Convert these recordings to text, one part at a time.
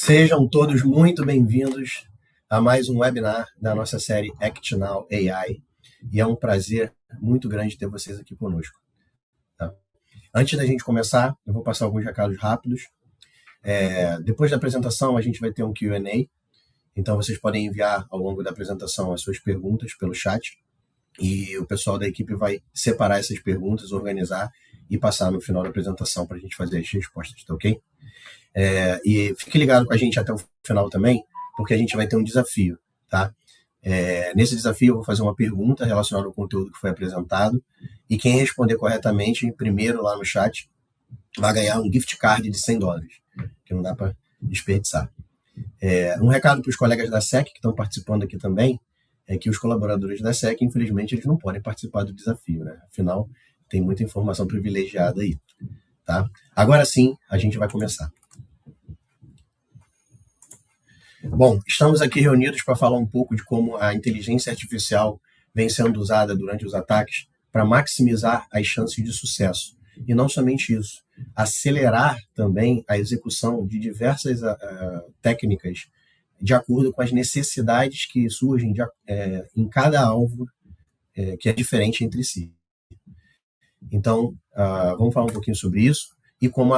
Sejam todos muito bem-vindos a mais um webinar da nossa série Act Now AI. E é um prazer muito grande ter vocês aqui conosco. Tá? Antes da gente começar, eu vou passar alguns recados rápidos. Depois da apresentação, a gente vai ter um Q&A. Então, vocês podem enviar ao longo da apresentação as suas perguntas pelo chat. E o pessoal da equipe vai separar essas perguntas, organizar e passar no final da apresentação para a gente fazer as respostas, tá ok? E fique ligado com a gente até o final também, porque a gente vai ter um desafio, tá? Nesse desafio eu vou fazer uma pergunta relacionada ao conteúdo que foi apresentado e quem responder corretamente, primeiro lá no chat, vai ganhar um gift card de $100, que não dá para desperdiçar. Um recado para os colegas da SEC que estão participando aqui também, é que os colaboradores da SEC, infelizmente, eles não podem participar do desafio, né? Afinal, tem muita informação privilegiada aí, tá? Agora sim, a gente vai começar. Bom, estamos aqui reunidos para falar um pouco de como a inteligência artificial vem sendo usada durante os ataques para maximizar as chances de sucesso. E não somente isso, acelerar também a execução de diversas técnicas de acordo com as necessidades que surgem em cada alvo que é diferente entre si. Então, vamos falar um pouquinho sobre isso e como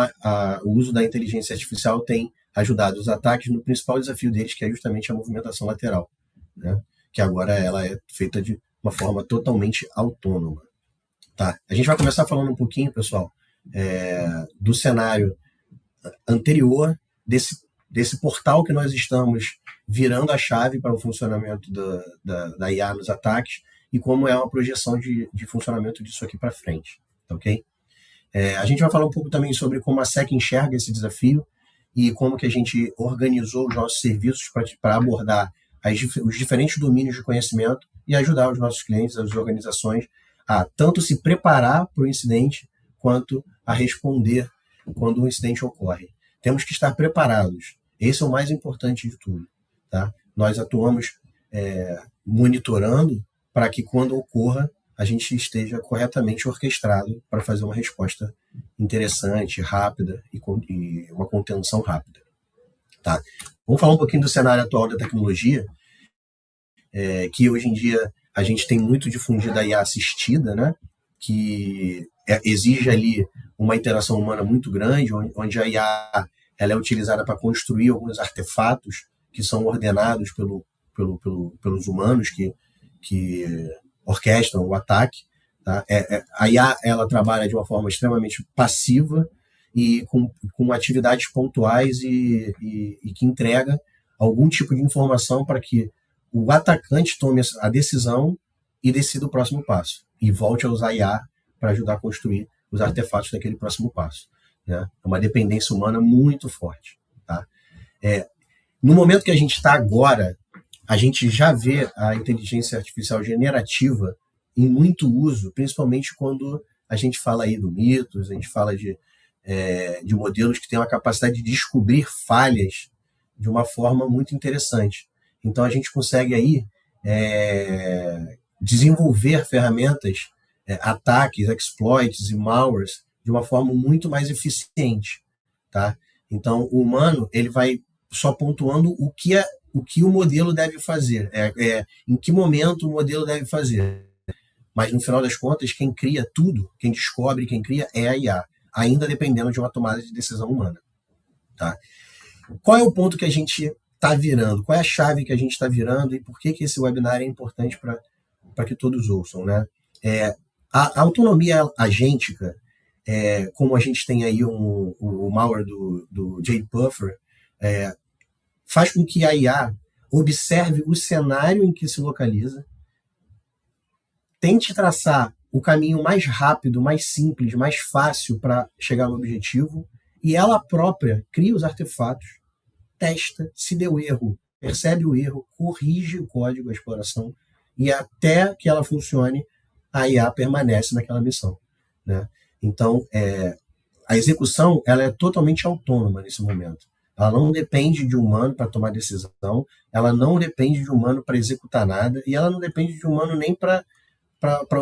o uso da inteligência artificial tem ajudado os ataques no principal desafio deles, que é justamente a movimentação lateral, né? Que agora ela é feita de uma forma totalmente autônoma. Tá? A gente vai começar falando um pouquinho, pessoal, do cenário anterior desse portal que nós estamos virando a chave para o funcionamento da IA nos ataques e como é uma projeção de funcionamento disso aqui para frente, ok? A gente vai falar um pouco também sobre como a SEC enxerga esse desafio e como que a gente organizou os nossos serviços para abordar os diferentes domínios de conhecimento e ajudar os nossos clientes, as organizações, a tanto se preparar para o incidente quanto a responder quando o incidente ocorre. Temos que estar preparados. Esse é o mais importante de tudo. Tá? Nós atuamos monitorando para que quando ocorra, a gente esteja corretamente orquestrado para fazer uma resposta interessante, rápida e uma contenção rápida. Tá? Vamos falar um pouquinho do cenário atual da tecnologia, que hoje em dia a gente tem muito difundido a IA assistida, né? Que exige ali uma interação humana muito grande, onde a IA ela é utilizada para construir alguns artefatos que são ordenados pelos humanos que orquestram o ataque. Tá? A IA ela trabalha de uma forma extremamente passiva e com atividades pontuais e que entrega algum tipo de informação para que o atacante tome a decisão e decida o próximo passo e volte a usar a IA para ajudar a construir os artefatos daquele próximo passo. Né? É uma dependência humana muito forte. Tá? No momento que a gente está agora, a gente já vê a inteligência artificial generativa em muito uso, principalmente quando a gente fala aí do mitos, a gente fala de modelos que têm uma capacidade de descobrir falhas de uma forma muito interessante. Então, a gente consegue aí desenvolver ferramentas, ataques, exploits e malwares de uma forma muito mais eficiente. Tá? Então, o humano ele vai só pontuando o que o modelo deve fazer, em que momento o modelo deve fazer. Mas, no final das contas, quem cria tudo, quem descobre, quem cria é a IA, ainda dependendo de uma tomada de decisão humana. Tá? Qual é o ponto que a gente está virando? Qual é a chave que a gente está virando e por que esse webinar é importante para que todos ouçam? Né? A autonomia agêntica, como a gente tem aí o malware do Jade Puffer, faz com que a IA observe o cenário em que se localiza, tente traçar o caminho mais rápido, mais simples, mais fácil para chegar no objetivo, e ela própria cria os artefatos, testa, se deu erro, percebe o erro, corrige o código, a exploração, e até que ela funcione, a IA permanece naquela missão. Né? Então, a execução ela é totalmente autônoma nesse momento. Ela não depende de humano para tomar decisão, ela não depende de humano para executar nada, e ela não depende de humano nem para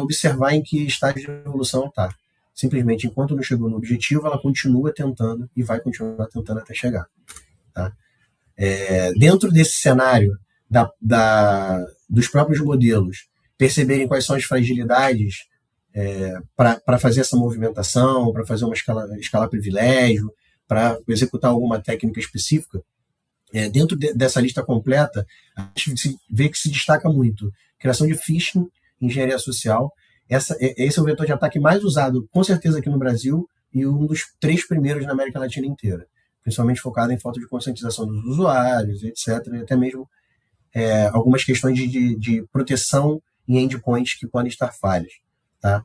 observar em que estágio de evolução está. Simplesmente, enquanto não chegou no objetivo, ela continua tentando e vai continuar tentando até chegar. Tá? Dentro desse cenário dos próprios modelos, perceberem quais são as fragilidades para fazer essa movimentação, para fazer uma escalar privilégio, para executar alguma técnica específica. Dentro dessa lista completa, a gente vê que se destaca muito criação de phishing, engenharia social. Esse é o vetor de ataque mais usado, com certeza, aqui no Brasil, e um dos 3 primeiros na América Latina inteira, principalmente focado em falta de conscientização dos usuários, etc., e até mesmo algumas questões de proteção em endpoints que podem estar falhas. Tá?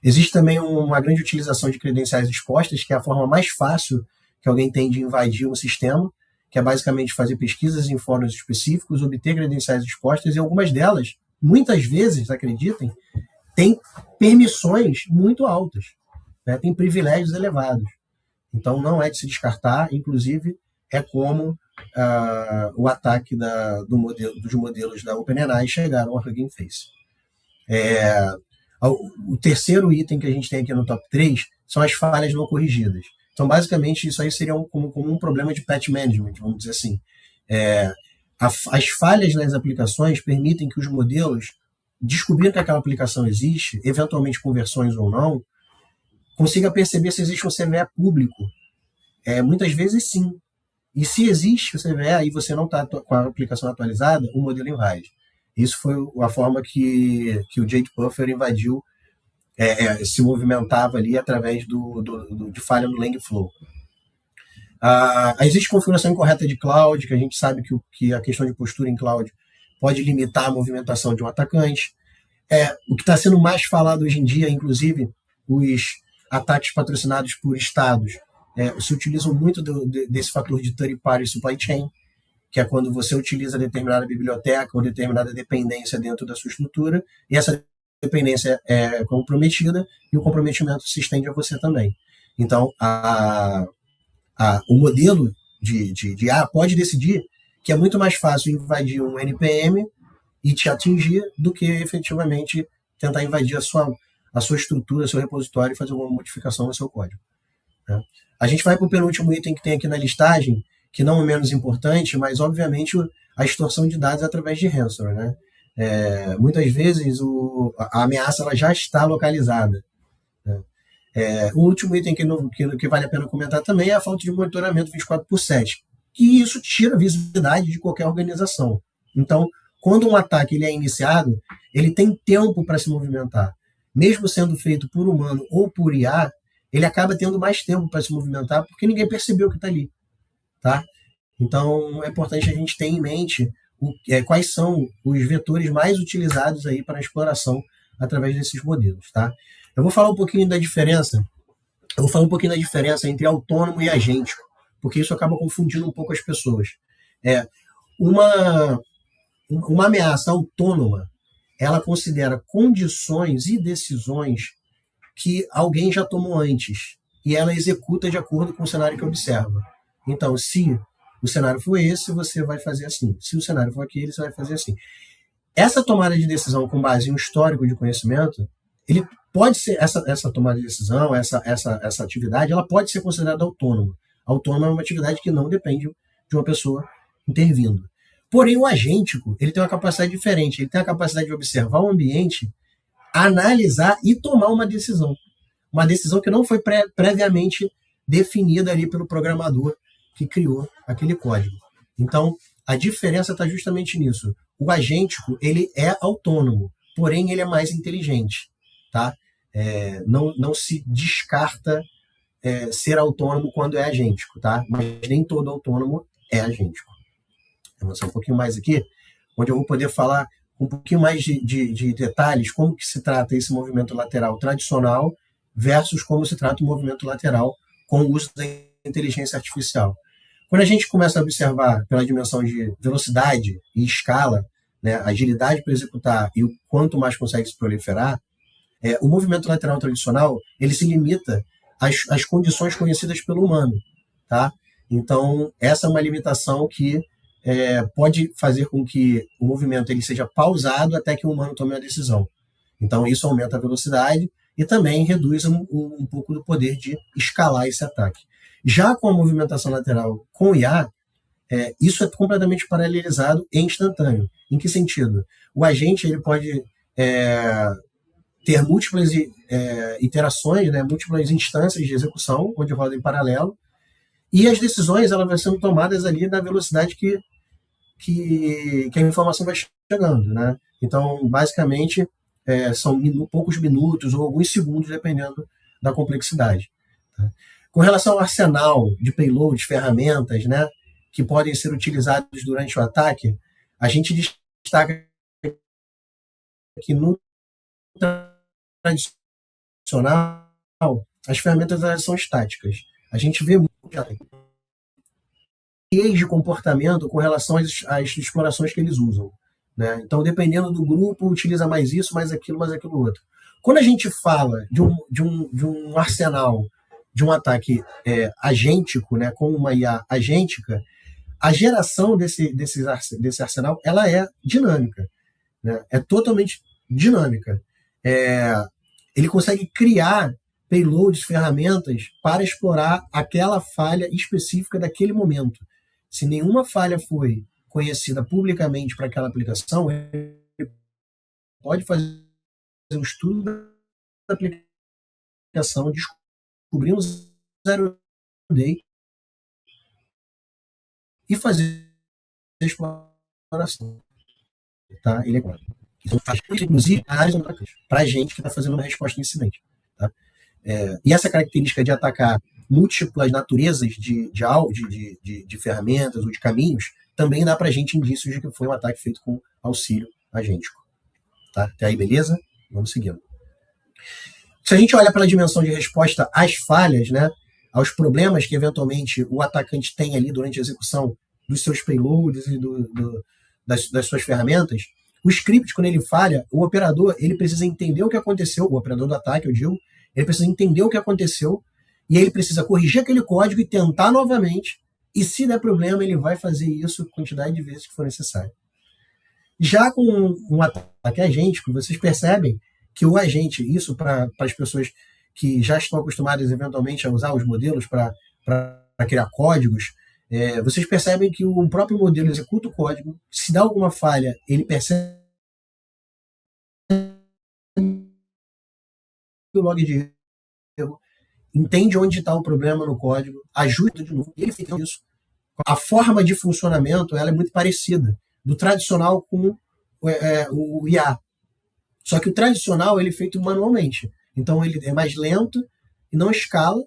Existe também uma grande utilização de credenciais expostas, que é a forma mais fácil que alguém tem de invadir um sistema, que é basicamente fazer pesquisas em fóruns específicos, obter credenciais expostas, e algumas delas, muitas vezes, acreditem, têm permissões muito altas, né? Tem privilégios elevados. Então, não é de se descartar, inclusive, é como o ataque dos modelos da OpenAI chegaram ao Hugging Face. O terceiro item que a gente tem aqui no top 3 são as falhas não corrigidas. Então, basicamente, isso aí seria como um problema de patch management, vamos dizer assim. As falhas nas aplicações permitem que os modelos, descobrindo que aquela aplicação existe, eventualmente com versões ou não, consiga perceber se existe um CVE público. Muitas vezes, sim. E se existe o CVE e você não está com a aplicação atualizada, o modelo invade. Isso foi a forma que o Jade Puffer invadiu, se movimentava ali através de falha no Langflow. Existe configuração incorreta de cloud, que a gente sabe que a questão de postura em cloud pode limitar a movimentação de um atacante. O que está sendo mais falado hoje em dia, inclusive, os ataques patrocinados por estados, se utilizam muito desse fator de third-party supply chain, que é quando você utiliza determinada biblioteca ou determinada dependência dentro da sua estrutura, e essa dependência é comprometida, e o comprometimento se estende a você também. Então, o modelo de IA pode decidir que é muito mais fácil invadir um NPM e te atingir do que efetivamente tentar invadir a sua estrutura, seu repositório e fazer alguma modificação no seu código. Né? A gente vai para o penúltimo item que tem aqui na listagem, que não é menos importante, mas obviamente a extorsão de dados através de ransomware. Né? Muitas vezes a ameaça ela já está localizada. Né? O último item que vale a pena comentar também é a falta de monitoramento 24/7, que isso tira a visibilidade de qualquer organização. Então, quando um ataque ele é iniciado, ele tem tempo para se movimentar. Mesmo sendo feito por humano ou por IA, ele acaba tendo mais tempo para se movimentar porque ninguém percebeu que está ali. Tá? Então, é importante a gente ter em mente quais são os vetores mais utilizados aí para a exploração através desses modelos. Tá? Eu vou falar um pouquinho da diferença. Entre autônomo e agêntico, porque isso acaba confundindo um pouco as pessoas. Uma ameaça autônoma, ela considera condições e decisões que alguém já tomou antes, e ela executa de acordo com o cenário que observa. Então, se o cenário for esse, você vai fazer assim. Se o cenário for aquele, você vai fazer assim. Essa tomada de decisão com base em um histórico de conhecimento, ele pode ser, essa tomada de decisão, essa atividade, ela pode ser considerada autônoma. Autônoma é uma atividade que não depende de uma pessoa intervindo. Porém, o agêntico, ele tem uma capacidade diferente. Ele tem a capacidade de observar o ambiente, analisar e tomar uma decisão. Uma decisão que não foi previamente definida ali pelo programador que criou aquele código. Então, a diferença está justamente nisso. O agêntico, ele é autônomo, porém ele é mais inteligente. Tá? Não se descarta ser autônomo quando é agêntico, tá? Mas nem todo autônomo é agêntico. Eu vou um pouquinho mais aqui, onde eu vou poder falar um pouquinho mais de detalhes, como que se trata esse movimento lateral tradicional versus como se trata o movimento lateral com o uso da inteligência artificial. Quando a gente começa a observar pela dimensão de velocidade e escala, né, agilidade para executar e o quanto mais consegue se proliferar, o movimento lateral tradicional ele se limita às condições conhecidas pelo humano. Tá? Então, essa é uma limitação que pode fazer com que o movimento ele seja pausado até que o humano tome a decisão. Então, isso aumenta a velocidade e também reduz um pouco do poder de escalar esse ataque. Já com a movimentação lateral com IA, Isso é completamente paralelizado e instantâneo. Em que sentido? O agente ele pode ter múltiplas iterações, né, múltiplas instâncias de execução, onde roda em paralelo, e as decisões elas vão sendo tomadas ali na velocidade que a informação vai chegando. Né? Então, basicamente, são poucos minutos ou alguns segundos, dependendo da complexidade. Tá? Com relação ao arsenal de payloads, ferramentas, né, que podem ser utilizados durante o ataque, a gente destaca que no tradicional, as ferramentas elas são estáticas. A gente vê muito de comportamento com relação às explorações que eles usam. Né? Então, dependendo do grupo, utiliza mais isso, mais aquilo outro. Quando a gente fala de um arsenal, de um ataque agêntico, né, com uma IA agêntica, a geração desse arsenal ela é dinâmica. Né? É totalmente dinâmica. Ele consegue criar payloads, ferramentas para explorar aquela falha específica daquele momento. Se nenhuma falha foi conhecida publicamente para aquela aplicação, ele pode fazer um estudo da aplicação, descobrir um zero day e fazer a exploração. Tá? Ele é claro. Isso faz, inclusive, para a gente que está fazendo uma resposta a incidente. Tá? E essa característica de atacar múltiplas naturezas de ferramentas ou de caminhos também dá para a gente indícios de que foi um ataque feito com auxílio agêntico. Tá? Até aí, beleza? Vamos seguindo. Se a gente olha pela dimensão de resposta às falhas, né, aos problemas que eventualmente o atacante tem ali durante a execução dos seus payloads e das suas ferramentas, o script, quando ele falha, o operador ele precisa entender o que aconteceu, o operador do ataque, eu digo, ele precisa entender o que aconteceu e aí ele precisa corrigir aquele código e tentar novamente, e se der problema, ele vai fazer isso a quantidade de vezes que for necessário. Já com um ataque agêntico, vocês percebem que o agente, isso para as pessoas que já estão acostumadas eventualmente a usar os modelos para criar códigos, vocês percebem que o próprio modelo executa o código, se dá alguma falha, ele percebe o log de erro, entende onde está o problema no código, ajuda de novo, e ele fica isso. A forma de funcionamento ela é muito parecida do tradicional com o IA. Só que o tradicional ele é feito manualmente. Então ele é mais lento e não escala.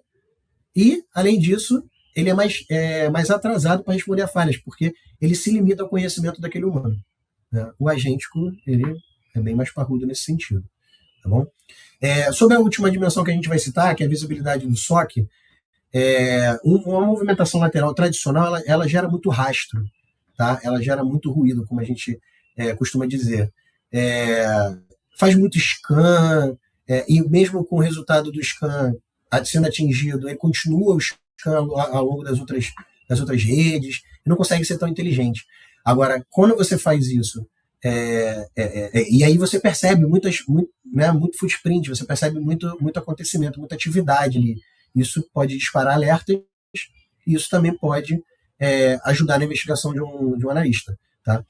E, além disso, ele é mais atrasado para responder a falhas, porque ele se limita ao conhecimento daquele humano. Né? O agêntico ele é bem mais parrudo nesse sentido. Tá bom? Sobre a última dimensão que a gente vai citar, que é a visibilidade do SOC, uma movimentação lateral tradicional ela gera muito rastro, tá? Ela gera muito ruído, como a gente costuma dizer. Faz muito scan, e mesmo com o resultado do scan sendo atingido, ele continua o scan ao longo das outras redes, e não consegue ser tão inteligente. Agora, quando você faz isso, e aí você percebe muito footprint, você percebe muito acontecimento, muita atividade ali. Isso pode disparar alertas e isso também pode ajudar na investigação de um analista. Tá?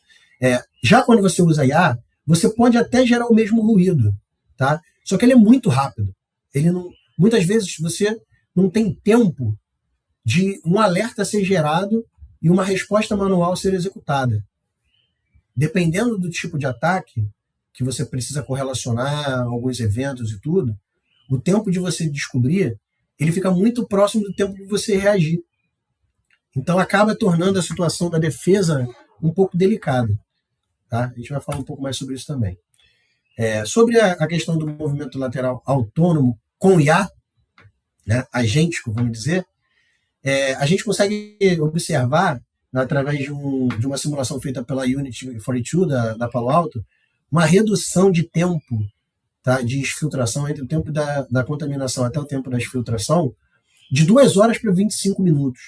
Já quando você usa IA, você pode até gerar o mesmo ruído, tá? Só que ele é muito rápido. Muitas vezes você não tem tempo de um alerta ser gerado e uma resposta manual ser executada. Dependendo do tipo de ataque que você precisa correlacionar alguns eventos e tudo, o tempo de você descobrir ele fica muito próximo do tempo de você reagir. Então acaba tornando a situação da defesa um pouco delicada. Tá? A gente vai falar um pouco mais sobre isso também. Sobre a questão do movimento lateral autônomo com IA, né, agêntico, vamos dizer, a gente consegue observar, através de uma simulação feita pela Unity 42 da Palo Alto, uma redução de tempo, tá, de exfiltração, entre o tempo da contaminação até o tempo da exfiltração, de 2 horas para 25 minutos.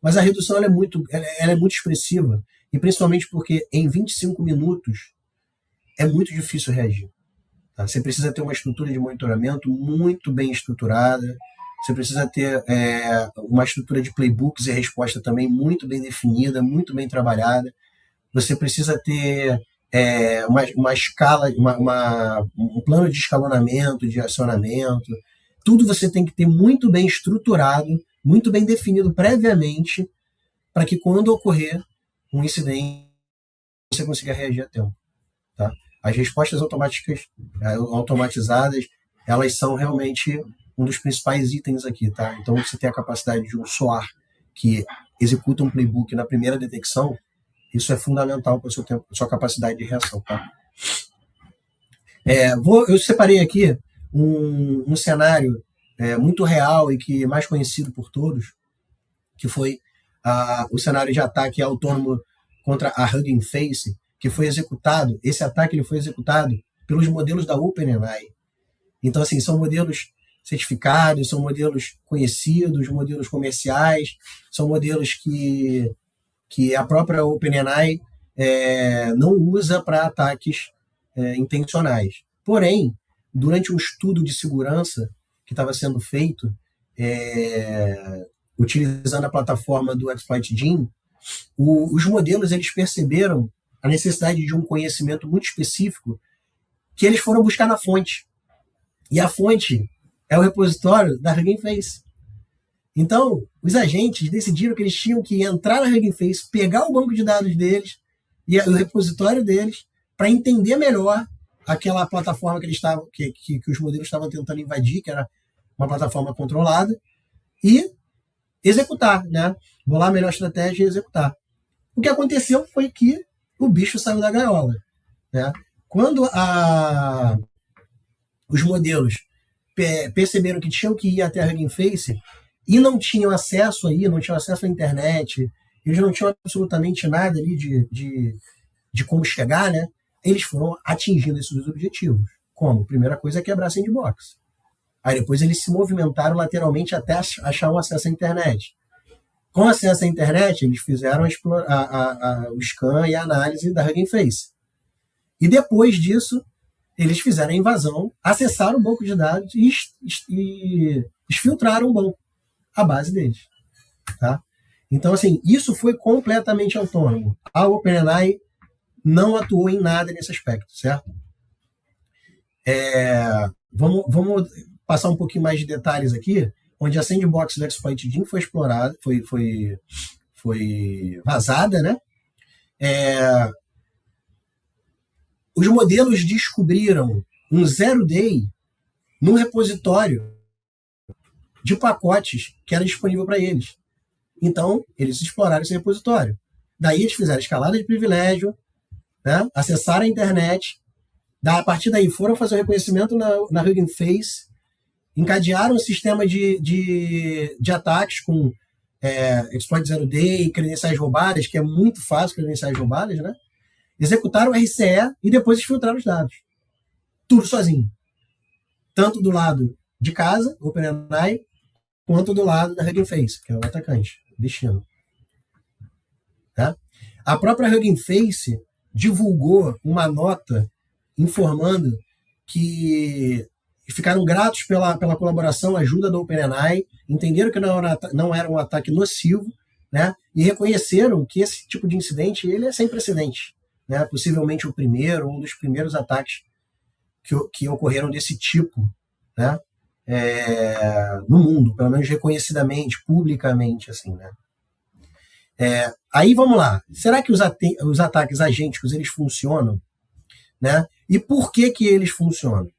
Mas a redução ela é muito expressiva, e principalmente porque em 25 minutos é muito difícil reagir. Tá? Você precisa ter uma estrutura de monitoramento muito bem estruturada, você precisa ter uma estrutura de playbooks e resposta também muito bem definida, muito bem trabalhada. Você precisa ter uma escala, um plano de escalonamento, de acionamento. Tudo você tem que ter muito bem estruturado, muito bem definido previamente, para que quando ocorrer um incidente, você consiga reagir a tempo. Tá? As respostas automatizadas, elas são realmente um dos principais itens aqui. Tá? Então, você tem a capacidade de um SOAR que executa um playbook na primeira detecção, isso é fundamental para a sua capacidade de reação. Tá? Eu separei aqui um cenário muito real e que é mais conhecido por todos, que foi o cenário de ataque autônomo contra a Hugging Face, que foi executado, esse ataque ele foi executado pelos modelos da OpenAI. Então, assim, são modelos certificados, são modelos conhecidos, modelos comerciais, são modelos que a própria OpenAI não usa para ataques intencionais. Porém, durante um estudo de segurança que estava sendo feito, utilizando a plataforma do ExploitGene, os modelos eles perceberam a necessidade de um conhecimento muito específico que eles foram buscar na fonte. E a fonte é o repositório da Hugging Face. Então, os agentes decidiram que eles tinham que entrar na Hugging Face, pegar o banco de dados deles e o repositório deles para entender melhor aquela plataforma que os modelos estavam tentando invadir, que era uma plataforma controlada, e executar, né? Bolar a melhor estratégia e executar. O que aconteceu foi que o bicho saiu da gaiola, né? Quando os modelos perceberam que tinham que ir até a Hugging Face e não tinham acesso à internet, eles não tinham absolutamente nada ali de como chegar, né? Eles foram atingindo esses objetivos. Como? Primeira coisa é quebrar a sandbox. Aí depois eles se movimentaram lateralmente até achar um acesso à internet. Com acesso à internet, eles fizeram o scan e a análise da Hugging Face. E depois disso, eles fizeram a invasão, acessaram o banco de dados e exfiltraram o banco, a base deles. Tá? Então, assim, isso foi completamente autônomo. A OpenAI não atuou em nada nesse aspecto, certo? Vamos passar um pouquinho mais de detalhes aqui, onde a sandbox do ExploitGene foi explorada, foi vazada, né? Os modelos descobriram um zero day no repositório de pacotes que era disponível para eles. Então, eles exploraram esse repositório. Daí eles fizeram escalada de privilégio, né? Acessaram a internet, a partir daí foram fazer o reconhecimento na Hugging Face, encadearam um sistema de ataques com exploit zero day, credenciais roubadas, que é muito fácil credenciais roubadas, né? Executaram o RCE e depois exfiltraram os dados. Tudo sozinho. Tanto do lado de casa, OpenAI, quanto do lado da Hugging Face, que é o atacante, o destino. Tá? A própria Hugging Face divulgou uma nota informando que ficaram gratos pela colaboração, ajuda da OpenAI, entenderam que não era um ataque nocivo, né? E reconheceram que esse tipo de incidente ele é sem precedente. Né? Possivelmente o primeiro, um dos primeiros ataques que ocorreram desse tipo, né? No mundo, pelo menos reconhecidamente, publicamente, assim, né? Aí vamos lá. Será que os ataques agênticos eles funcionam? Né? E por que eles funcionam?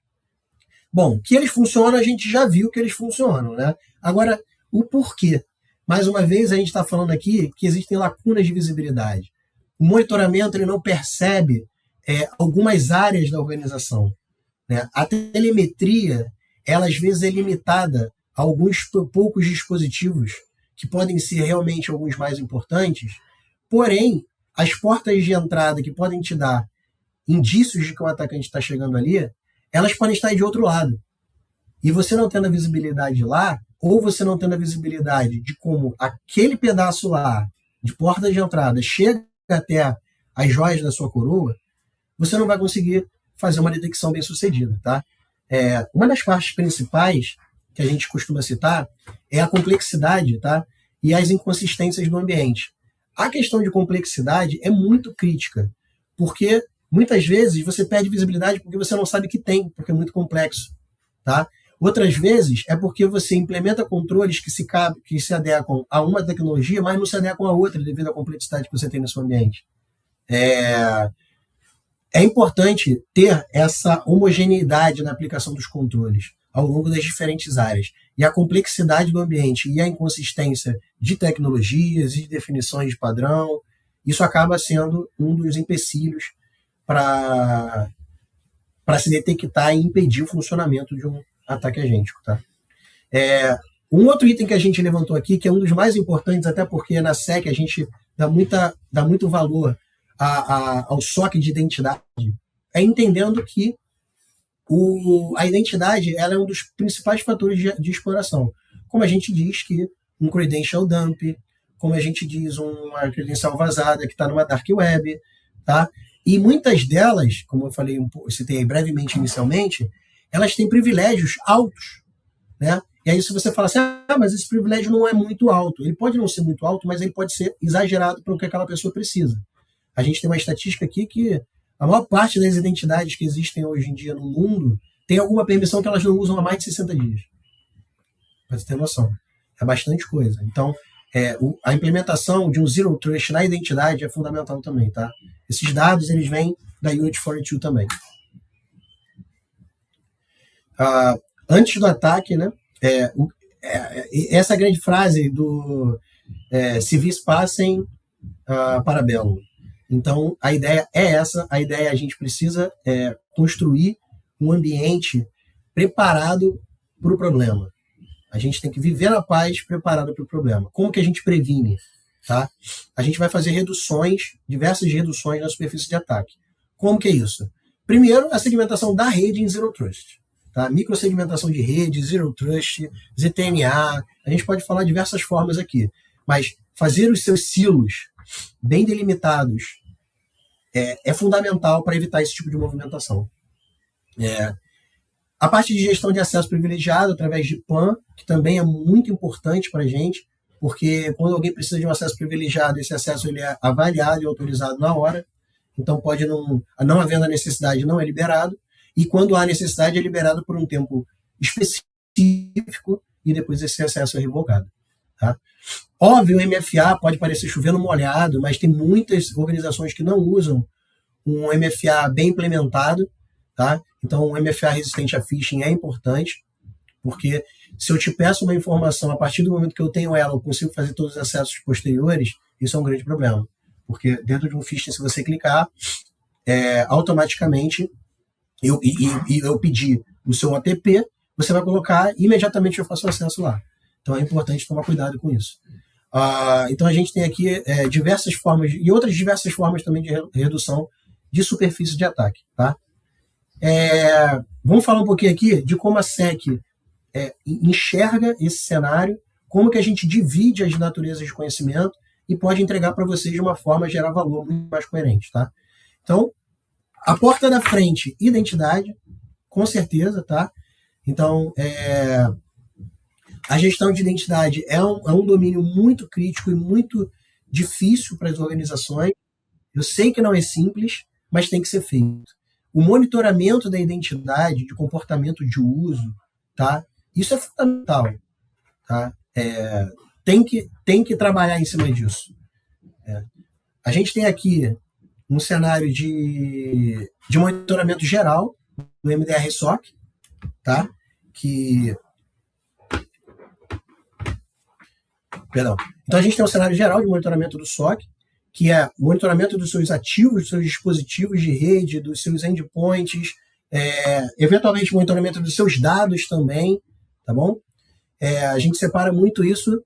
Bom, que eles funcionam, a gente já viu que eles funcionam, né? Agora, o porquê? Mais uma vez, a gente está falando aqui que existem lacunas de visibilidade. O monitoramento ele não percebe algumas áreas da organização. Né? A telemetria, ela às vezes é limitada a alguns poucos dispositivos, que podem ser realmente alguns mais importantes, porém, as portas de entrada que podem te dar indícios de que o atacante está chegando ali, elas podem estar de outro lado. E você não tendo a visibilidade lá, ou você não tendo a visibilidade de como aquele pedaço lá, de porta de entrada, chega até as joias da sua coroa, você não vai conseguir fazer uma detecção bem sucedida. Tá? Uma das partes principais que a gente costuma citar é a complexidade, tá? E as inconsistências do ambiente. A questão de complexidade é muito crítica, porque muitas vezes você perde visibilidade porque você não sabe que tem, porque é muito complexo, tá? Outras vezes é porque você implementa controles que se adequam a uma tecnologia, mas não se adequam a outra devido à complexidade que você tem no seu ambiente. É importante ter essa homogeneidade na aplicação dos controles ao longo das diferentes áreas. E a complexidade do ambiente e a inconsistência de tecnologias e de definições de padrão, isso acaba sendo um dos empecilhos para se detectar e impedir o funcionamento de um ataque agêntico. Tá? Um outro item que a gente levantou aqui, que é um dos mais importantes, até porque na SEC a gente dá muito valor ao SOC de identidade, é entendendo que a identidade ela é um dos principais fatores de exploração. Como a gente diz que um credential dump, como a gente diz uma credencial vazada que está numa dark web, tá? E muitas delas, como eu falei, eu citei brevemente inicialmente, elas têm privilégios altos, né? E aí se você fala assim, mas esse privilégio não é muito alto. Ele pode não ser muito alto, mas ele pode ser exagerado para o que aquela pessoa precisa. A gente tem uma estatística aqui que a maior parte das identidades que existem hoje em dia no mundo tem alguma permissão que elas não usam há mais de 60 dias. Para você ter noção. É bastante coisa. Então, a implementação de um Zero Trust na identidade é fundamental também, tá? Esses dados, eles vêm da Unit 42 também. Antes do ataque, né? Essa grande frase do civis passem para Bellum. Então, a ideia é essa. A ideia é a gente precisa construir um ambiente preparado para o problema. A gente tem que viver na paz preparado para o problema. Como que a gente previne? Tá? A gente vai fazer diversas reduções na superfície de ataque. Como que é isso? Primeiro, a segmentação da rede em Zero Trust. Tá? Microsegmentação de rede, Zero Trust, ZTNA. A gente pode falar de diversas formas aqui. Mas fazer os seus silos bem delimitados é fundamental para evitar esse tipo de movimentação. A parte de gestão de acesso privilegiado através de PAN, que também é muito importante para a gente, porque quando alguém precisa de um acesso privilegiado, esse acesso ele é avaliado e autorizado na hora, então pode não havendo a necessidade, não é liberado, e quando há necessidade é liberado por um tempo específico e depois esse acesso é revogado. Tá? Óbvio, o MFA pode parecer chovendo molhado, mas tem muitas organizações que não usam um MFA bem implementado. Tá? Então, um MFA resistente a phishing é importante, porque se eu te peço uma informação, a partir do momento que eu tenho ela, eu consigo fazer todos os acessos posteriores, isso é um grande problema. Porque dentro de um phishing, se você clicar, automaticamente eu pedir o seu OTP, você vai colocar, imediatamente eu faço acesso lá. Então é importante tomar cuidado com isso. Então a gente tem aqui diversas formas, e outras diversas formas também de redução de superfície de ataque. Tá? Vamos falar um pouquinho aqui de como a SEC enxerga esse cenário, como que a gente divide as naturezas de conhecimento e pode entregar para vocês de uma forma a gerar valor muito mais coerente. Tá? Então, a porta da frente, identidade, com certeza. Tá? Então, a gestão de identidade é um domínio muito crítico e muito difícil para as organizações. Eu sei que não é simples, mas tem que ser feito. O monitoramento da identidade, de comportamento de uso, tá? Isso é fundamental. Tá? Tem que trabalhar em cima disso. A gente tem aqui um cenário de monitoramento geral do MDR SOC, tá? Então a gente tem um cenário geral de monitoramento do SOC, que é monitoramento dos seus ativos, dos seus dispositivos de rede, dos seus endpoints, eventualmente monitoramento dos seus dados também, tá bom? A gente separa muito isso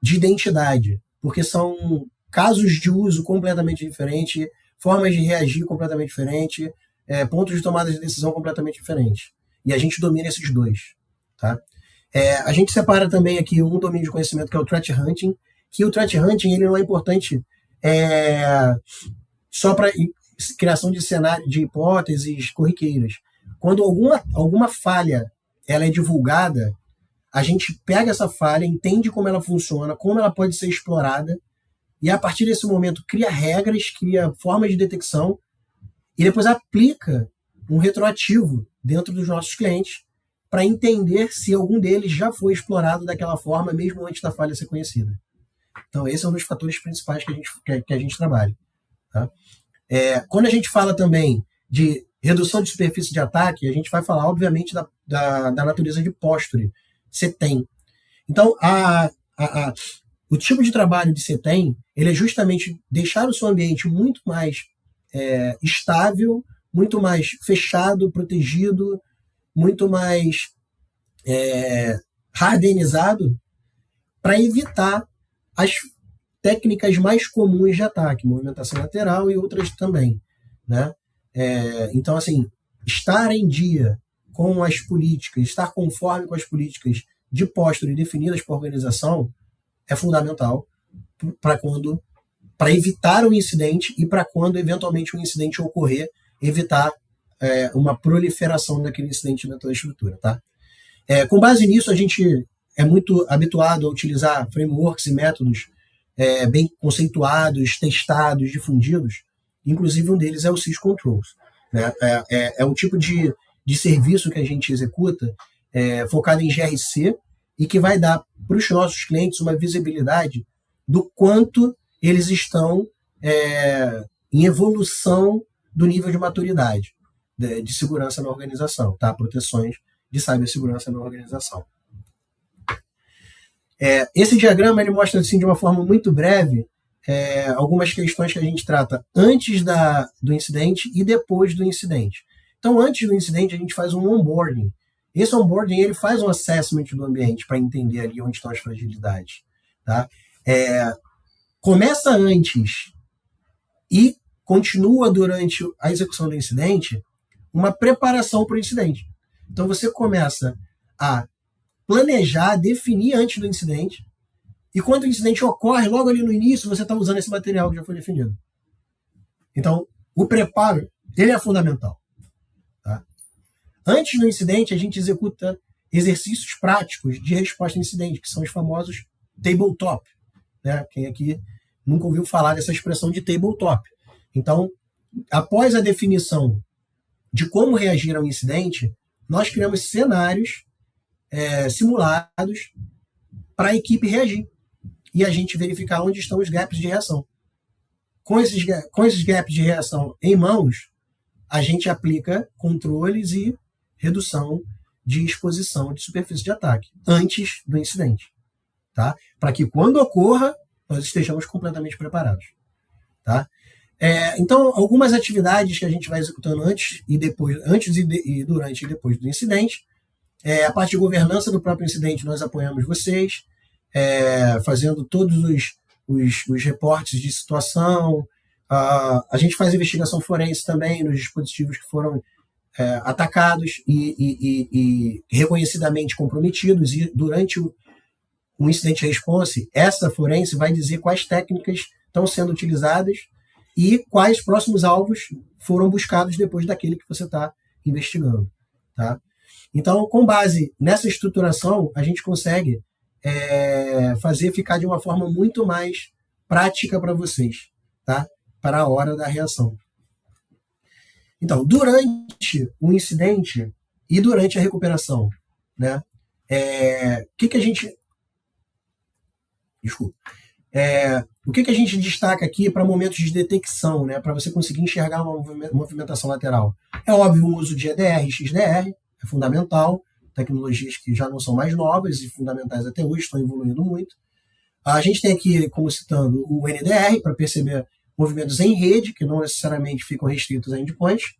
de identidade, porque são casos de uso completamente diferentes, formas de reagir completamente diferentes, pontos de tomada de decisão completamente diferentes. E a gente domina esses dois, tá? A gente separa também aqui um domínio de conhecimento que é o Threat Hunting, que o Threat Hunting ele não é importante só para criação de cenário, de hipóteses corriqueiras. Quando alguma falha ela é divulgada, a gente pega essa falha, entende como ela funciona, como ela pode ser explorada, e a partir desse momento cria regras, cria formas de detecção, e depois aplica um retroativo dentro dos nossos clientes para entender se algum deles já foi explorado daquela forma, mesmo antes da falha ser conhecida. Então, esse é um dos fatores principais que a gente trabalha. Tá? Quando a gente fala também de redução de superfície de ataque, a gente vai falar, obviamente, da natureza de posture, CTEM. Então, o tipo de trabalho de CTEM, ele é justamente deixar o seu ambiente muito mais estável, muito mais fechado, protegido, muito mais hardenizado, para evitar as técnicas mais comuns de ataque, movimentação lateral e outras também, né? Então, assim, estar em dia com as políticas, estar conforme com as políticas de posture definidas por organização é fundamental para evitar o incidente e para quando eventualmente um incidente ocorrer, evitar uma proliferação daquele incidente dentro da estrutura, tá? Com base nisso, a gente é muito habituado a utilizar frameworks e métodos bem conceituados, testados, difundidos. Inclusive, um deles é o syscontrols. Né? É um tipo de serviço que a gente executa focado em GRC e que vai dar para os nossos clientes uma visibilidade do quanto eles estão em evolução do nível de maturidade de segurança na organização, tá? Proteções de cibersegurança na organização. Esse diagrama ele mostra assim, de uma forma muito breve algumas questões que a gente trata antes do incidente e depois do incidente. Então, antes do incidente, a gente faz um onboarding. Esse onboarding ele faz um assessment do ambiente para entender ali onde estão as fragilidades. Tá? Começa antes e continua durante a execução do incidente uma preparação para o incidente. Então, você começa a planejar, definir antes do incidente, e quando o incidente ocorre, logo ali no início, você está usando esse material que já foi definido. Então, o preparo, ele é fundamental. Tá? Antes do incidente, a gente executa exercícios práticos de resposta a incidente, que são os famosos tabletop. Né? Quem aqui nunca ouviu falar dessa expressão de tabletop? Então, após a definição de como reagir ao incidente, nós criamos cenários simulados para a equipe reagir e a gente verificar onde estão os gaps de reação. Com esses gaps de reação em mãos, a gente aplica controles e redução de exposição de superfície de ataque antes do incidente, tá? Para que quando ocorra, nós estejamos completamente preparados. Tá? Então, algumas atividades que a gente vai executando antes e durante e depois do incidente. A parte de governança do próprio incidente, nós apoiamos vocês, fazendo todos os reportes de situação. A gente faz investigação forense também nos dispositivos que foram atacados e reconhecidamente comprometidos. E durante o incident response, essa forense vai dizer quais técnicas estão sendo utilizadas e quais próximos alvos foram buscados depois daquele que você está investigando. Tá? Então, com base nessa estruturação, a gente consegue fazer ficar de uma forma muito mais prática para vocês, tá? Para a hora da reação. Então, durante o incidente e durante a recuperação, né? O que a gente destaca aqui para momentos de detecção, né? Para você conseguir enxergar uma movimentação lateral? É óbvio o uso de EDR e XDR, é fundamental, tecnologias que já não são mais novas e fundamentais até hoje, estão evoluindo muito. A gente tem aqui, como citando, o NDR, para perceber movimentos em rede, que não necessariamente ficam restritos a endpoints.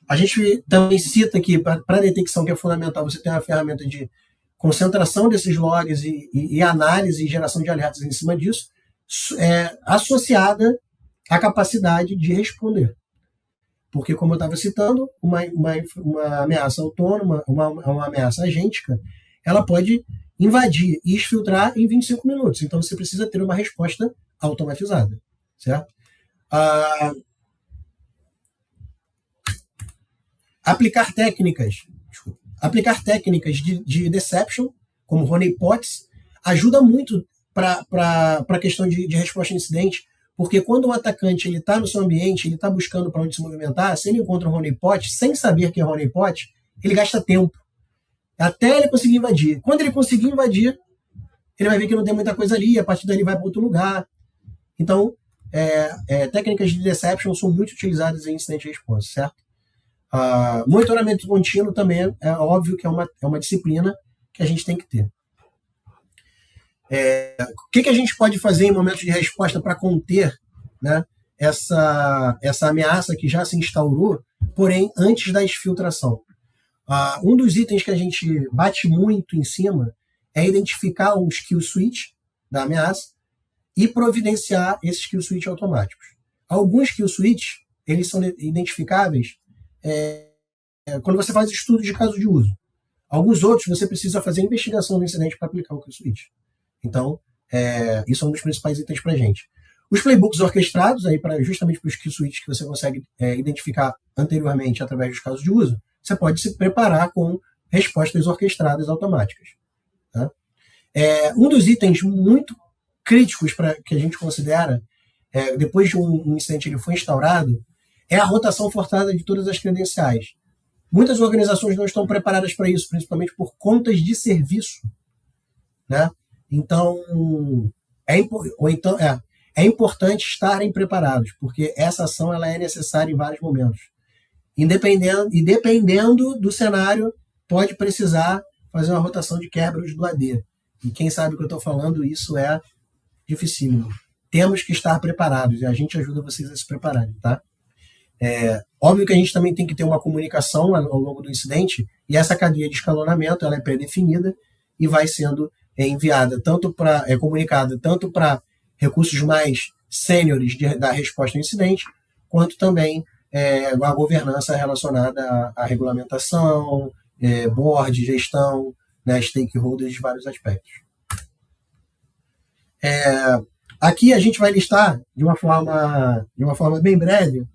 A gente também cita aqui, para detecção, que é fundamental, você ter uma ferramenta de concentração desses logs e análise e geração de alertas em cima disso, associada à capacidade de responder. Porque, como eu estava citando, uma ameaça autônoma, uma ameaça agêntica, ela pode invadir e exfiltrar em 25 minutos. Então, você precisa ter uma resposta automatizada. Certo? Aplicar técnicas Aplicar técnicas de deception, como honeypots, ajuda muito para a questão de resposta a incidente, porque quando um atacante está no seu ambiente, ele está buscando para onde se movimentar, se ele encontra um honeypot, sem saber que é honeypot, ele gasta tempo até ele conseguir invadir. Quando ele conseguir invadir, ele vai ver que não tem muita coisa ali, a partir daí ele vai para outro lugar. Então, técnicas de deception são muito utilizadas em incident response, certo? Monitoramento contínuo também é óbvio que é uma disciplina que a gente tem que ter. O que a gente pode fazer em momentos de resposta para conter, né, essa ameaça que já se instaurou, porém antes da exfiltração? Um dos itens que a gente bate muito em cima é identificar os kill switch da ameaça e providenciar esses kill switch automáticos. Alguns kill switch eles são identificáveis quando você faz estudo de caso de uso. Alguns outros você precisa fazer investigação do incidente para aplicar o kill switch. Então, isso é um dos principais itens para a gente. Os playbooks orquestrados, aí justamente para os kill switch que você consegue identificar anteriormente através dos casos de uso, você pode se preparar com respostas orquestradas automáticas. Tá? Um dos itens muito críticos que a gente considera, depois de um incidente ele foi instaurado, é a rotação forçada de todas as credenciais. Muitas organizações não estão preparadas para isso, principalmente por contas de serviço. Né? Então, é importante estarem preparados, porque essa ação ela é necessária em vários momentos. Dependendo do cenário, pode precisar fazer uma rotação de Kerberos do AD. E quem sabe o que eu estou falando, isso é dificílimo. Temos que estar preparados, e a gente ajuda vocês a se prepararem, tá? Óbvio que a gente também tem que ter uma comunicação ao longo do incidente, e essa cadeia de escalonamento ela é pré-definida e vai sendo enviada, comunicada tanto para recursos mais sêniores da resposta ao incidente, quanto também a governança relacionada à regulamentação, board, gestão, né, stakeholders de vários aspectos. Aqui a gente vai listar de uma forma bem breve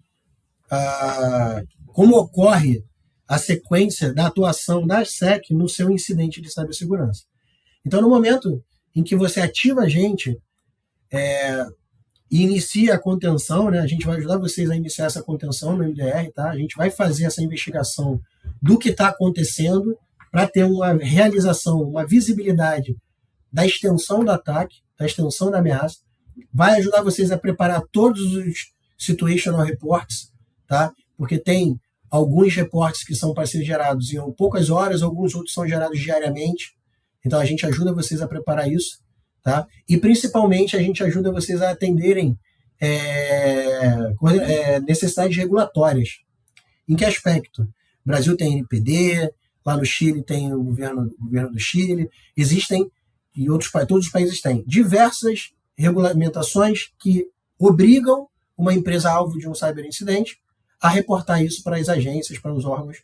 como ocorre a sequência da atuação da SEC no seu incidente de cibersegurança. Então, no momento em que você ativa a gente e inicia a contenção, né, a gente vai ajudar vocês a iniciar essa contenção no MDR, tá? A gente vai fazer essa investigação do que está acontecendo para ter uma realização, uma visibilidade da extensão do ataque, da extensão da ameaça, vai ajudar vocês a preparar todos os situational reports, tá? Porque tem alguns reportes que são para ser gerados em poucas horas, alguns outros são gerados diariamente. Então a gente ajuda vocês a preparar isso, tá? E principalmente a gente ajuda vocês a atenderem necessidades regulatórias. Em que aspecto? O Brasil tem NPD, lá no Chile tem o governo do Chile, existem, e todos os países têm, diversas regulamentações que obrigam uma empresa alvo de um cyberincidente a reportar isso para as agências, para os órgãos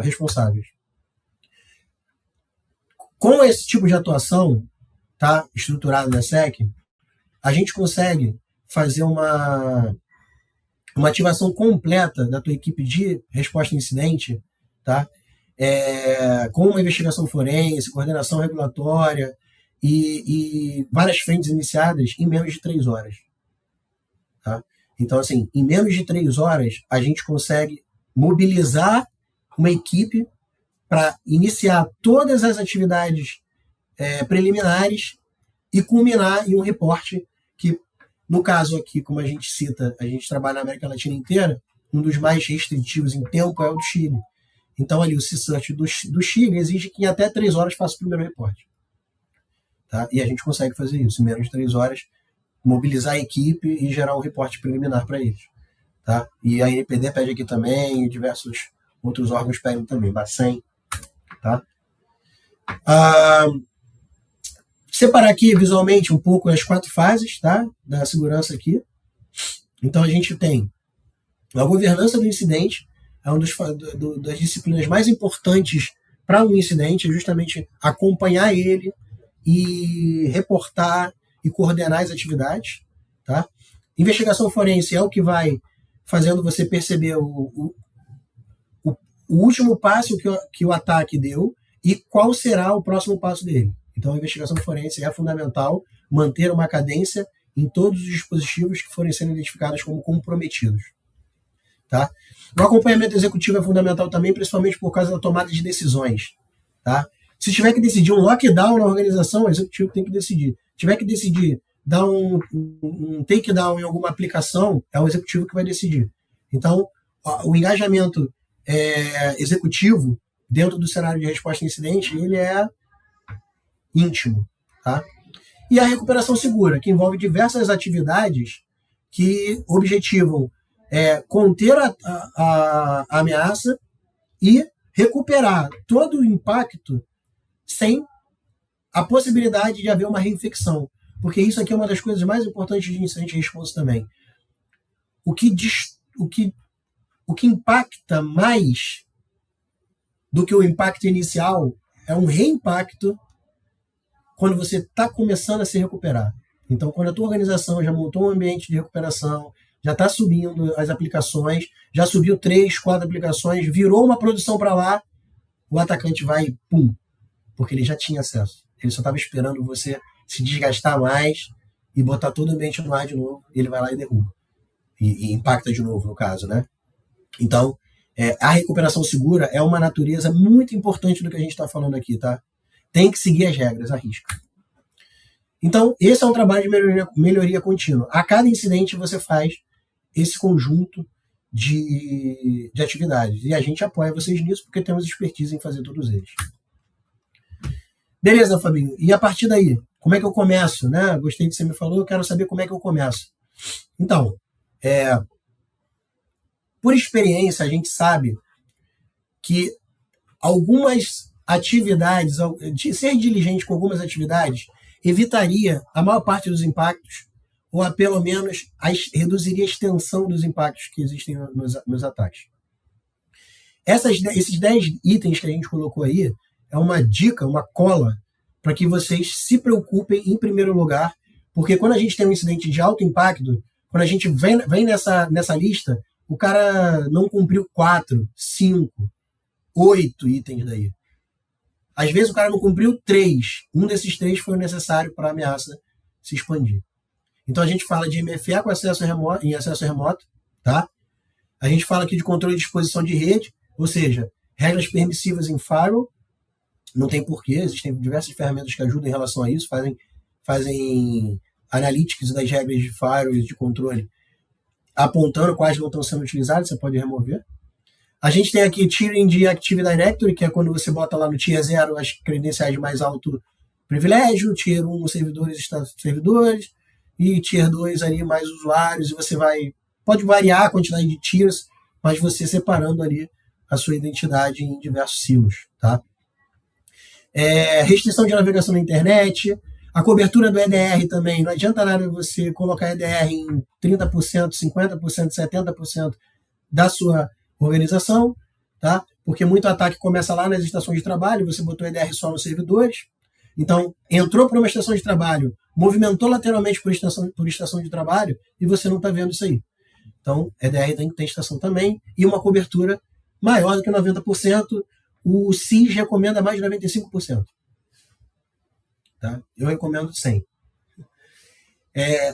responsáveis. Com esse tipo de atuação, tá, estruturado na SEC, a gente consegue fazer uma ativação completa da tua equipe de resposta a incidente, tá, com uma investigação forense, coordenação regulatória e várias frentes iniciadas em menos de 3 horas. Tá? Então, assim, em menos de 3 horas, a gente consegue mobilizar uma equipe para iniciar todas as atividades preliminares e culminar em um reporte que, no caso aqui, como a gente cita, a gente trabalha na América Latina inteira, um dos mais restritivos em tempo é o do Chile. Então, ali, o C-Search do Chile exige que em até 3 horas faça o primeiro reporte. Tá? E a gente consegue fazer isso, em menos de 3 horas, mobilizar a equipe e gerar um reporte preliminar para eles. Tá? E a NPD pede aqui também, e diversos outros órgãos pedem também, Bacen. Tá? Separar aqui visualmente um pouco as 4 fases, tá, da segurança aqui. Então a gente tem a governança do incidente, é uma das disciplinas mais importantes para um incidente, é justamente acompanhar ele e reportar e coordenar as atividades. Tá? Investigação forense é o que vai fazendo você perceber o último passo que o ataque deu e qual será o próximo passo dele. Então, a investigação forense é fundamental manter uma cadência em todos os dispositivos que forem sendo identificados como comprometidos. Tá? O acompanhamento executivo é fundamental também, principalmente por causa da tomada de decisões. Tá? Se tiver que decidir um lockdown na organização, o executivo tem que decidir. Se tiver que decidir dar um takedown em alguma aplicação, é o executivo que vai decidir. Então, o engajamento executivo dentro do cenário de resposta a incidente, ele é íntimo. Tá? E a recuperação segura, que envolve diversas atividades que objetivam conter a ameaça e recuperar todo o impacto sem a possibilidade de haver uma reinfecção. Porque isso aqui é uma das coisas mais importantes de incidente response também. O que impacta mais do que o impacto inicial é um reimpacto quando você está começando a se recuperar. Então, quando a tua organização já montou um ambiente de recuperação, já está subindo as aplicações, já subiu 3, 4 aplicações, virou uma produção para lá, o atacante vai, pum, porque ele já tinha acesso. Ele só estava esperando você se desgastar mais e botar todo o ambiente no ar de novo, e ele vai lá e derruba. E impacta de novo, no caso, né? Então, a recuperação segura é uma natureza muito importante do que a gente está falando aqui, tá? Tem que seguir as regras, a risca. Então, esse é um trabalho de melhoria contínua. A cada incidente você faz esse conjunto de atividades. E a gente apoia vocês nisso porque temos expertise em fazer todos eles. Beleza, Fabinho. E a partir daí, como é que eu começo? Né? Gostei do que você me falou, eu quero saber como é que eu começo. Então, por experiência, a gente sabe que algumas atividades, ser diligente com algumas atividades, evitaria a maior parte dos impactos, ou pelo menos reduziria a extensão dos impactos que existem nos ataques. Esses 10 itens que a gente colocou aí é uma dica, uma cola, para que vocês se preocupem em primeiro lugar, porque quando a gente tem um incidente de alto impacto, quando a gente vem nessa lista, o cara não cumpriu 4, 5, 8 itens daí. Às vezes o cara não cumpriu 3. Um desses 3 foi necessário para a ameaça se expandir. Então a gente fala de MFA com em acesso remoto, tá? A gente fala aqui de controle de exposição de rede, ou seja, regras permissivas em firewall. Não tem porquê, existem diversas ferramentas que ajudam em relação a isso, fazem analytics das regras de firewall e de controle, apontando quais não estão sendo utilizadas, você pode remover. A gente tem aqui tiering de Active Directory, que é quando você bota lá no Tier 0 as credenciais de mais alto privilégio, Tier 1 os servidores, e Tier 2 ali mais usuários, e você pode variar a quantidade de tiers, mas você separando ali a sua identidade em diversos silos, tá? Restrição de navegação na internet, a cobertura do EDR também, não adianta nada você colocar EDR em 30%, 50%, 70% da sua organização, tá? Porque muito ataque começa lá nas estações de trabalho, você botou EDR só nos servidores, então entrou para uma estação de trabalho, movimentou lateralmente por estação de trabalho e você não está vendo isso aí. Então, EDR tem que ter estação também e uma cobertura maior do que 90%, o CIS recomenda mais de 95%. Tá? Eu recomendo 100%.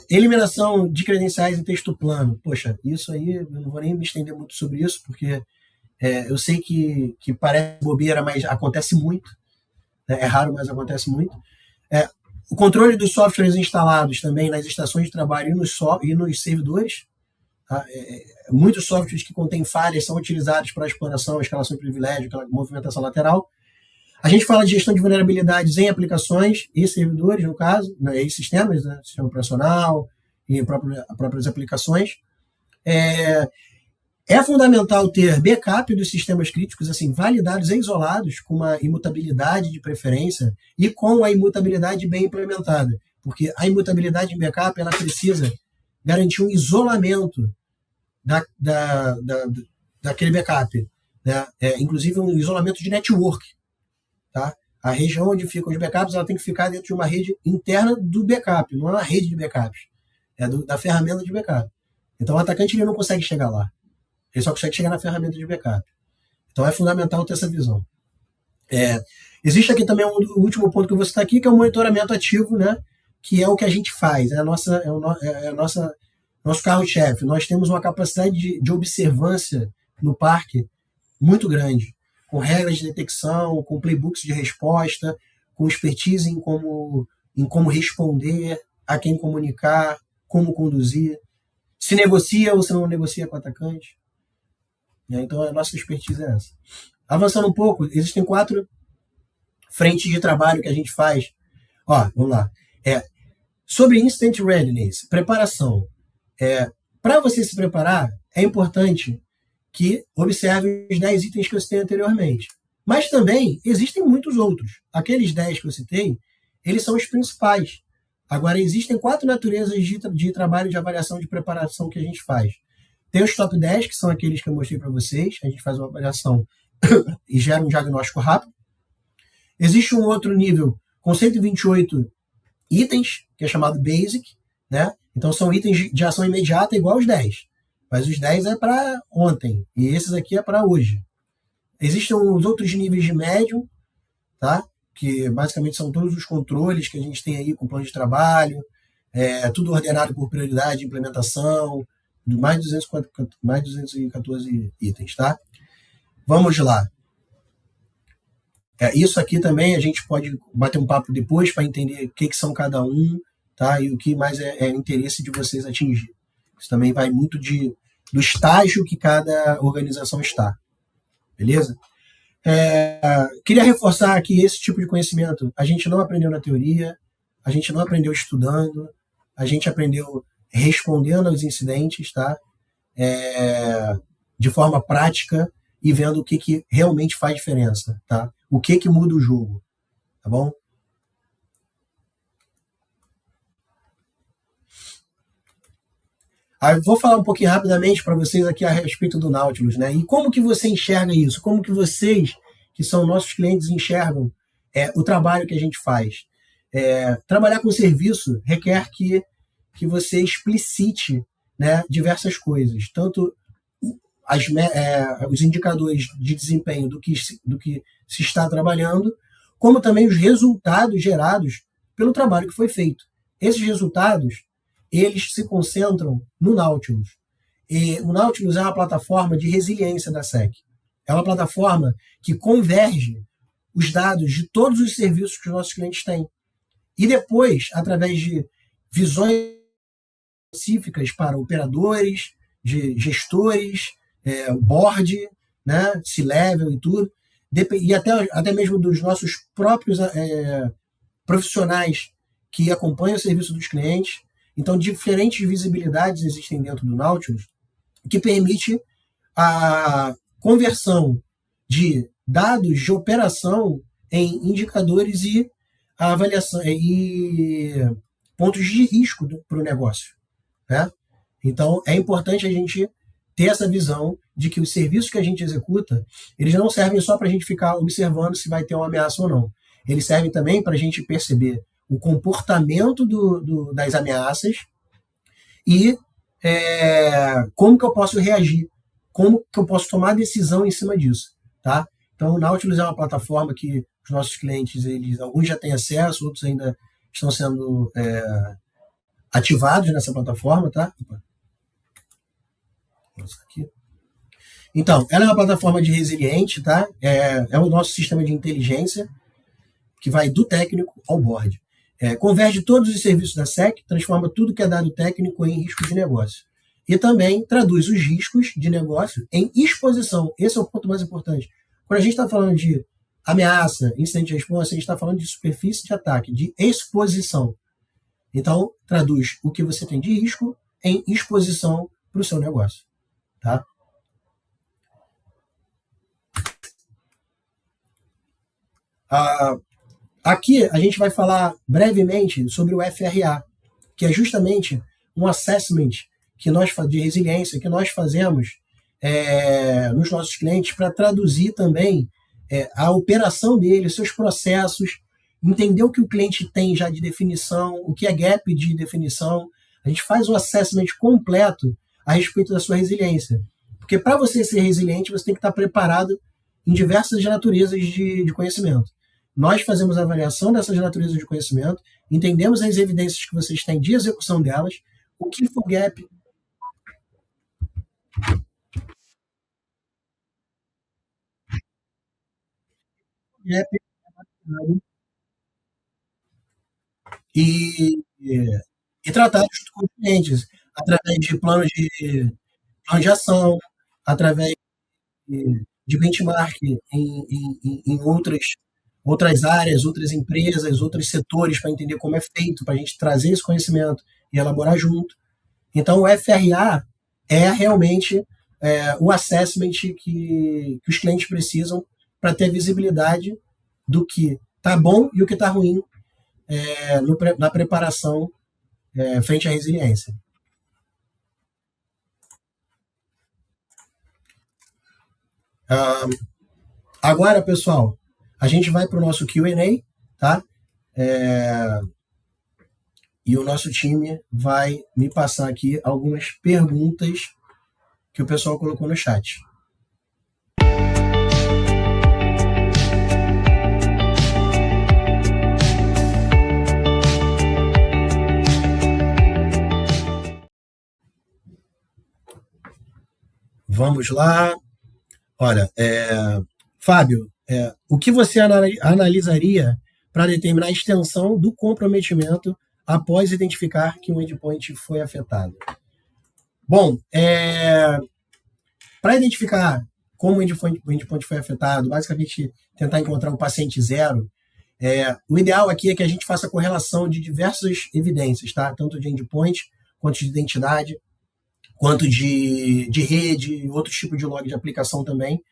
Eliminação de credenciais em texto plano. Poxa, isso aí, eu não vou nem me estender muito sobre isso, porque eu sei que parece bobeira, mas acontece muito. Né? É raro, mas acontece muito. O controle dos softwares instalados também nas estações de trabalho e nos servidores. Tá? Muitos softwares que contêm falhas são utilizados para exploração, escalação de privilégio, aquela movimentação lateral. A gente fala de gestão de vulnerabilidades em aplicações e servidores, no caso, né, e sistemas, né, sistema operacional e próprias aplicações. É fundamental ter backup dos sistemas críticos, assim, validados e isolados, com uma imutabilidade de preferência e com a imutabilidade bem implementada. Porque a imutabilidade em backup ela precisa garantir um isolamento daquele backup. Né? Inclusive um isolamento de network. Tá? A região onde ficam os backups ela tem que ficar dentro de uma rede interna do backup, não é uma rede de backups. É da ferramenta de backup. Então o atacante ele não consegue chegar lá. Ele só consegue chegar na ferramenta de backup. Então é fundamental ter essa visão. Existe aqui também o último ponto que eu vou citar aqui, que é o monitoramento ativo, né? Que é o que a gente faz, nosso carro-chefe. Nós temos uma capacidade de observância no parque muito grande, com regras de detecção, com playbooks de resposta, com expertise em como responder, a quem comunicar, como conduzir, se negocia ou se não negocia com o atacante. Então a nossa expertise é essa. Avançando um pouco, existem 4 frentes de trabalho que a gente faz. Vamos lá. Sobre Instant Readiness, preparação. Para você se preparar, é importante que observe os 10 itens que eu citei anteriormente. Mas também existem muitos outros. Aqueles 10 que eu citei, eles são os principais. Agora, existem 4 naturezas de trabalho de avaliação de preparação que a gente faz. Tem os top 10, que são aqueles que eu mostrei para vocês. A gente faz uma avaliação e gera um diagnóstico rápido. Existe um outro nível com 128 itens, que é chamado Basic, né? Então são itens de ação imediata igual aos 10. Mas os 10 é para ontem, e esses aqui é para hoje. Existem os outros níveis de médium, tá? Que basicamente são todos os controles que a gente tem aí com plano de trabalho, tudo ordenado por prioridade de implementação, mais de 214 itens, tá? Vamos lá. Isso aqui também a gente pode bater um papo depois para entender o que são cada um, tá? E o que mais é interesse de vocês atingir. Isso também vai muito do estágio que cada organização está. Beleza? Queria reforçar que esse tipo de conhecimento a gente não aprendeu na teoria, a gente não aprendeu estudando, a gente aprendeu respondendo aos incidentes, tá? De forma prática e vendo o que realmente faz diferença, tá? O que muda o jogo, tá bom? Aí vou falar um pouquinho rapidamente para vocês aqui a respeito do Nautilus, né? E como que você enxerga isso? Como que vocês, que são nossos clientes, enxergam o trabalho que a gente faz? Trabalhar com serviço requer que você explicite, né, diversas coisas, tanto os indicadores de desempenho do que se está trabalhando, como também os resultados gerados pelo trabalho que foi feito. Esses resultados, eles se concentram no Nautilus. E o Nautilus é uma plataforma de resiliência da SEC. É uma plataforma que converge os dados de todos os serviços que os nossos clientes têm. E depois, através de visões específicas para operadores, de gestores, board, né, C-level e tudo, e até mesmo dos nossos próprios profissionais que acompanham o serviço dos clientes. Então, diferentes visibilidades existem dentro do Nautilus que permite a conversão de dados de operação em indicadores e a avaliação e pontos de risco para o negócio, né? Então, é importante a gente ter essa visão de que os serviços que a gente executa, eles não servem só para a gente ficar observando se vai ter uma ameaça ou não. Eles servem também para a gente perceber o comportamento das ameaças e como que eu posso reagir, como que eu posso tomar decisão em cima disso, tá? Então, o Nautilus é uma plataforma que os nossos clientes, alguns já têm acesso, outros ainda estão sendo ativados nessa plataforma, tá? Aqui. Então, ela é uma plataforma de resiliente, tá? É o nosso sistema de inteligência que vai do técnico ao board. Converge todos os serviços da SEC, transforma tudo que é dado técnico em risco de negócio. E também traduz os riscos de negócio em exposição. Esse é o ponto mais importante. Quando a gente está falando de ameaça, incidente de resposta, a gente está falando de superfície de ataque, de exposição. Então, traduz o que você tem de risco em exposição para o seu negócio. Tá? Aqui a gente vai falar brevemente sobre o FRA, que é justamente um assessment de resiliência que nós fazemos nos nossos clientes para traduzir também a operação dele, seus processos, entender o que o cliente tem já de definição, o que é gap de definição. A gente faz um assessment completo a respeito da sua resiliência. Porque para você ser resiliente, você tem que estar preparado em diversas naturezas de conhecimento. Nós fazemos a avaliação dessas naturezas de conhecimento, entendemos as evidências que vocês têm de execução delas, o que for gap, gap e, e tratar junto com os clientes, através de plano de ação, através de benchmark em outras áreas, outras empresas, outros setores, para entender como é feito, para a gente trazer esse conhecimento e elaborar junto. Então, o FRA é realmente o assessment que os clientes precisam para ter visibilidade do que está bom e o que está ruim na preparação frente à resiliência. Agora, pessoal, a gente vai para o nosso Q&A, tá? E o nosso time vai me passar aqui algumas perguntas que o pessoal colocou no chat. Vamos lá. Olha, Fábio, o que você analisaria para determinar a extensão do comprometimento após identificar que o endpoint foi afetado? Bom, para identificar como o endpoint foi afetado, basicamente tentar encontrar o paciente zero, o ideal aqui é que a gente faça a correlação de diversas evidências, tá? Tanto de endpoint, quanto de identidade, quanto de rede, outros tipos de log de aplicação também,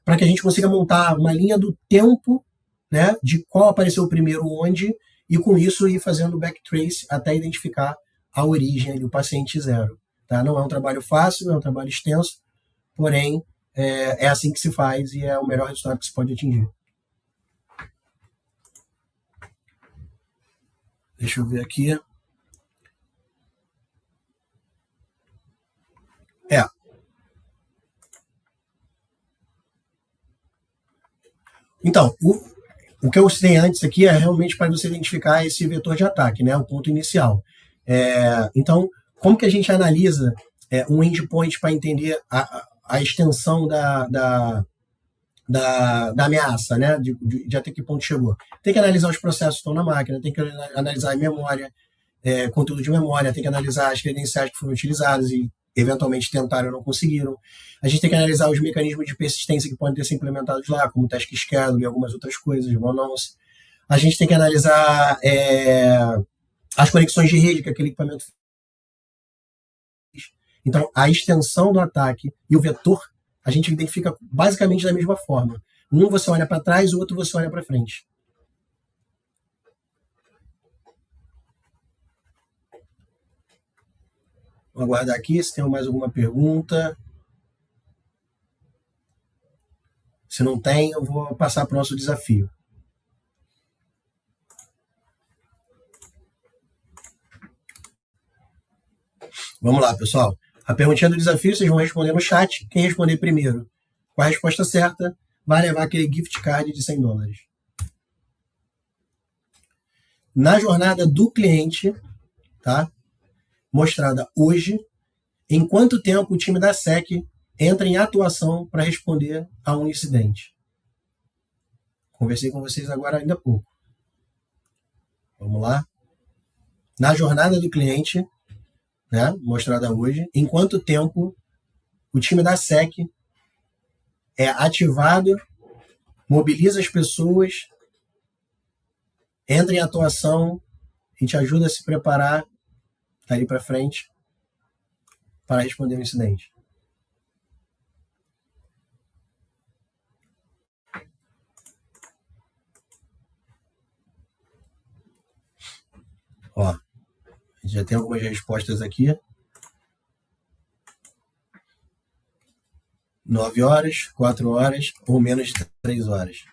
para que a gente consiga montar uma linha do tempo, né, de qual apareceu primeiro onde, e com isso ir fazendo backtrace até identificar a origem do paciente zero. Tá? Não é um trabalho fácil, é um trabalho extenso, porém é assim que se faz e é o melhor resultado que se pode atingir. Deixa eu ver aqui. Então, o que eu citei antes aqui é realmente para você identificar esse vetor de ataque, né? O ponto inicial. Então, como que a gente analisa um endpoint para entender a extensão da ameaça, né? De até que ponto chegou? Tem que analisar os processos que estão na máquina, tem que analisar a memória, conteúdo de memória, tem que analisar as credenciais que foram utilizadas e eventualmente tentaram ou não conseguiram. A gente tem que analisar os mecanismos de persistência que podem ter sido implementados lá, como o task schedule e algumas outras coisas, announce. A gente tem que analisar as conexões de rede que aquele equipamento fez. Então, a extensão do ataque e o vetor a gente identifica basicamente da mesma forma. Um você olha para trás, o outro você olha para frente. Vou aguardar aqui se tem mais alguma pergunta. Se não tem, eu vou passar para o nosso desafio. Vamos lá, pessoal. A perguntinha do desafio vocês vão responder no chat. Quem responder primeiro com a resposta certa vai levar aquele gift card de $100. Na jornada do cliente, tá? Mostrada hoje, em quanto tempo o time da SEC entra em atuação para responder a um incidente. Conversei com vocês agora ainda há pouco. Vamos lá. Na jornada do cliente, né, mostrada hoje, em quanto tempo o time da SEC é ativado, mobiliza as pessoas, entra em atuação e te ajuda a se preparar dali para frente para responder o incidente. Ó, a gente já tem algumas respostas aqui. 9 horas, 4 horas ou menos de 3 horas.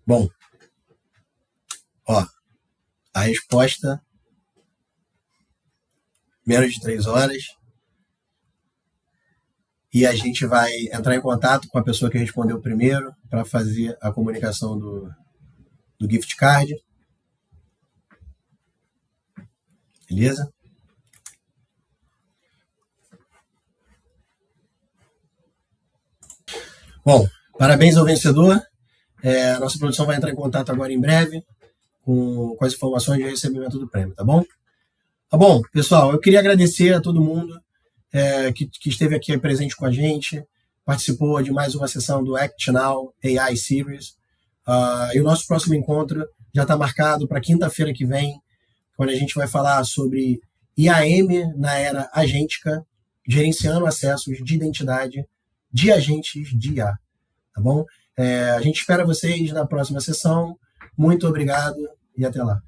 Bom, ó, a resposta, menos de 3 horas. E a gente vai entrar em contato com a pessoa que respondeu primeiro para fazer a comunicação do gift card. Beleza? Bom, parabéns ao vencedor. A nossa produção vai entrar em contato agora em breve com as informações de recebimento do prêmio, tá bom? Tá bom, pessoal, eu queria agradecer a todo mundo que esteve aqui presente com a gente, participou de mais uma sessão do Act Now AI Series. E o nosso próximo encontro já está marcado para quinta-feira que vem, quando a gente vai falar sobre IAM na era agêntica, gerenciando acessos de identidade de agentes de IA. Tá bom? A gente espera vocês na próxima sessão. Muito obrigado e até lá.